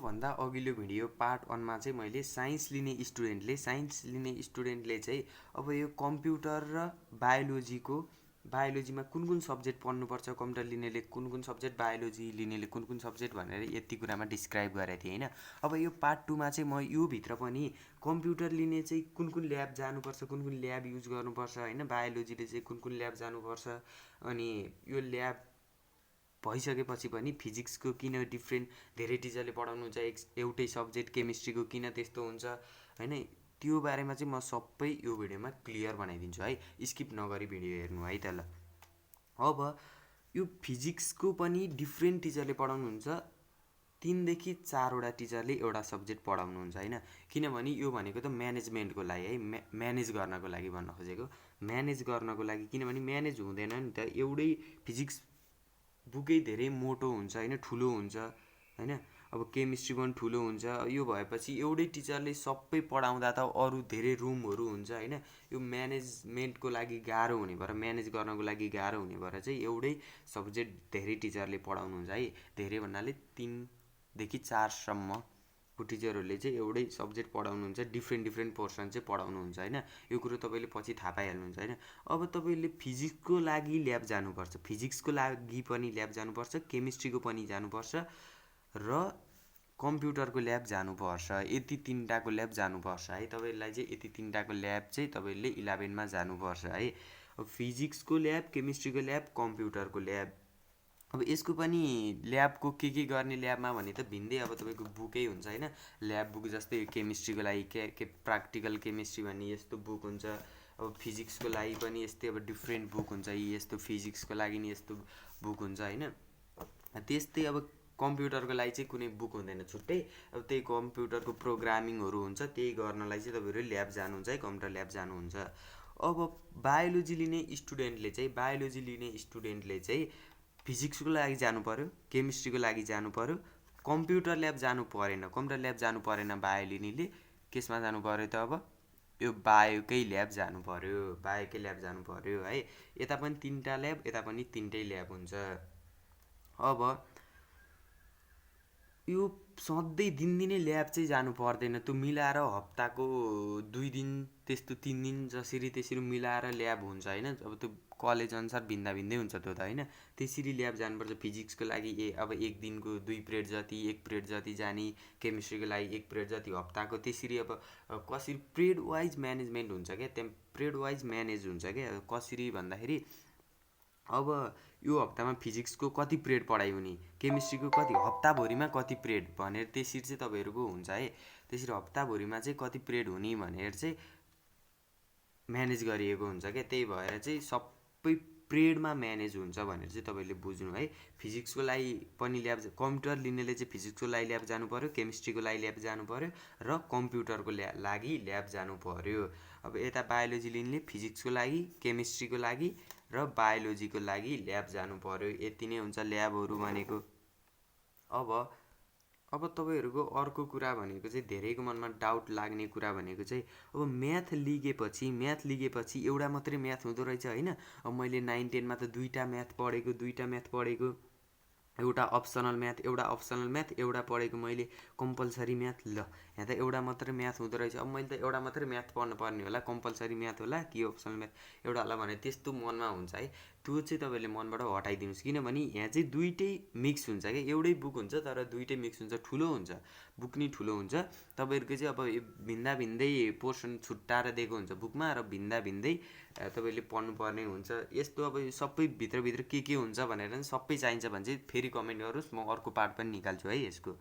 भन्दा अघिल्लो video part 1 मा चाहिँ मैले साइन्स लिने स्टुडेन्टले चाहिँ अब यो कम्प्युटर र बायोलोजीमा कुन सब्जेक्ट पढ्नुपर्छ, कम्प्युटर लिनेले कुन सब्जेक्ट, बायोलोजी लिनेले कुन सब्जेक्ट भनेर यति कुरामा डिस्क्राइब गरेको थिएँ हैन। अब यो पार्ट 2 मा चाहिँ म यो भित्र पनि कम्प्युटर लिने चाहिँ कुन ल्याब जानुपर्छ, कुन ल्याब युज गर्नुपर्छ हैन, बायोलोजीले चाहिँ कुन ल्याब जानुपर्छ, अनि यो ल्याब भइसकेपछि पनि फिजिक्सको किन डिफ्रेन्ट धेरै टिचरले पढाउनुहुन्छ एउटै सब्जेक्ट, केमिस्ट्रीको किन त्यस्तो हुन्छ हैन, त्यो बारेमा चाहिँ म सबै यो भिडियोमा क्लियर बनाइदिन्छु है। स्किप नगरी भिडियो हेर्नु है त ल। अब यो फिजिक्सको पनि डिफ्रेन्ट टिचरले पढाउनुहुन्छ, 3 देखि 4 वटा टिचरले एउटा सब्जेक्ट पढाउनुहुन्छ हैन। किनभने यो भनेको त म्यानेजमेन्टको लागि है, म्यानेज गर्नको लागि भन्न खोजेको, म्यानेज गर्नको लागि। किनभने म्यानेज हुँदैन नि त, एउटै फिजिक्स बुकै धेरै मोटो हुन्छ हैन, ठुलो हुन्छ हैन। अब केमिस्ट्री पनि ठुलो हुन्छ। यो भएपछि एउटै टिचरले सबै पढाउँदा त अरू धेरै रुमहरू हुन्छ हैन। यो म्यानेजमेन्टको लागि गाह्रो हुने भएर, म्यानेज गर्नको लागि गाह्रो हुने भएर चाहिँ एउटै सब्जेक्ट धेरै टिचरले पढाउनुहुन्छ है। धेरै भन्नाले 3 देखि 4 सम्मको टिचरहरूले चाहिँ एउटै सब्जेक्ट पढाउनुहुन्छ, डिफ्रेन्ट पोर्सन चाहिँ पढाउनुहुन्छ हैन। यो कुरो तपाईले पछि थाहा पाइहाल्नुहुन्छ हैन। अब तपाईले फिजिक्सको लागि ल्याब जानुपर्छ, फिजिक्सको लागि पनि ल्याब जानुपर्छ, केमिस्ट्रीको पनि जानुपर्छ र कम्प्युटरको ल्याब जानुपर्छ। यति 3टाको ल्याब जानुपर्छ है। तपाईलाई चाहिँ यति 3टाको ल्याब चाहिँ तपाईले 11 मा जानुपर्छ है। अब फिजिक्सको ल्याब, केमिस्ट्रीको ल्याब, कम्प्युटरको ल्याब। अब यसको पनि ल्याबको के गर्ने ल्याबमा भने त भिन्दै अब तपाईको बुकै हुन्छ हैन। ल्याब बुक जस्तै केमिस्ट्रीको लागि के प्राक्टिकल केमिस्ट्री भन्ने यस्तो बुक हुन्छ। अब फिजिक्सको लागि पनि यस्तै अब डिफ्रेन्ट बुक हुन्छ, यस्तो फिजिक्सको लागि नि यस्तो बुक हुन्छ हैन। त्यस्तै अब कम्प्युटरको लागि चाहिँ कुनै बुक हुँदैन छुट्टै। अब त्यही कम्प्युटरको प्रोग्रामिङहरू हुन्छ, त्यही गर्नलाई चाहिँ तपाईहरु ल्याब जानुहुन्छ है, कम्प्युटर ल्याब जानुहुन्छ। अब बायोलोजी लिने स्टुडेन्टले चाहिँ फिजिक्सको लागि जानु पर्यो, केमिस्ट्रीको लागि जानु पर्यो, कम्प्युटर ल्याब जानु परेन। कम्प्युटर ल्याब जानु परेन बायोलिनीले, केसमा जानु पर्यो त अब यो बायोकै ल्याब जानु पर्यो है। यता पनि 3टा ल्याब, यता पनि 3टै ल्याब हुन्छ। अब यो सधैँ दिनदिनै ल्याब चाहिँ जानु पर्दैन, त्यो मिलाएर हप्ताको 2 दिन त्यस्तो 3 दिन जसरी त्यसरी मिलाएर ल्याब हुन्छ हैन। अब त्यो कलेज अनुसार भिन्दै हुन्छ त्यो त हैन। त्यसरी ल्याब जानुपर्छ। फिजिक्सको लागि अब 1 दिनको 2 पिरियड जति, 1 पिरियड जति जाने, केमिस्ट्रीको लागि 1 पिरियड जति हप्ताको, त्यसरी अब कसरी पिरियड वाइज म्यानेजमेन्ट हुन्छ क्या, त्यहाँ पिरियड वाइज म्यानेज हुन्छ क्या। कसरी भन्दाखेरि अब यो हप्तामा फिजिक्सको कति पिरियड पढाइ हुने, केमिस्ट्रीको कति, हप्ताभरिमा कति पिरियड भनेर त्यसरी चाहिँ तपाईहरुको हुन्छ है। त्यसरी हप्ताभरिमा चाहिँ कति पिरियड हुने भनेर चाहिँ म्यानेज गरिएको हुन्छ क्या। त्यही भएर चाहिँ सबै पिरियडमा म्यानेज हुन्छ भनेर चाहिँ तपाईले बुझ्नु है। फिजिक्सको लागि पनि ल्याब, कम्प्युटर लिनेले चाहिँ फिजिक्सको लागि ल्याब जानु पर्यो, केमिस्ट्रीको लागि ल्याब जानु पर्यो र कम्प्युटरको लागि ल्याब जानु पर्यो। अब यता बायोलोजी लिनेले फिजिक्सको लागि, केमिस्ट्रीको लागि र बायोलोजीको लागि ल्याब जानु पर्यो। यति नै हुन्छ ल्याबहरू भनेको। अब तपाईहरुको अर्को कुरा भनेको चाहिँ धेरैको मनमा डाउट लाग्ने कुरा भनेको चाहिँ अब म्याथ लिगेपछि एउटा मात्रै म्याथ हुँदो रहेछ हैन। अब मैले 9 10 मा त 2टा म्याथ पढेको, एउटा अप्सनल म्याथ, एउटा पढेको मैले कम्पलसरी म्याथ। ल यहाँ त एउटा मात्रै म्याथ हुँदो रहेछ, अब मैले त एउटा मात्रै म्याथ पढ्नु पर्ने होला, कम्पलसरी म्याथ होला कि अप्सनल म्याथ एउटा होला भने त्यस्तो मनमा हुन्छ है। त्यो चाहिँ तपाईले मनबाट हटाइदिनुस्। किनभने यहाँ चाहिँ दुईटै मिक्स हुन्छ क्या, एउटै बुक हुन्छ तर दुईटै मिक्स हुन्छ, ठुलो हुन्छ, बुक नि ठुलो हुन्छ। तपाईहरुको चाहिँ अब भिन्दै पोर्सन छुट्टाएर दिएको हुन्छ बुकमा र भिन्दै तपाईले पढ्नु पर्ने हुन्छ। यस्तो अब सबै भित्र के हुन्छ भनेर सबै चाहिन्छ भने चाहिँ फेरि कमेन्ट गर्नुस्, म अर्को पार्ट पनि निकाल्छु है यसको।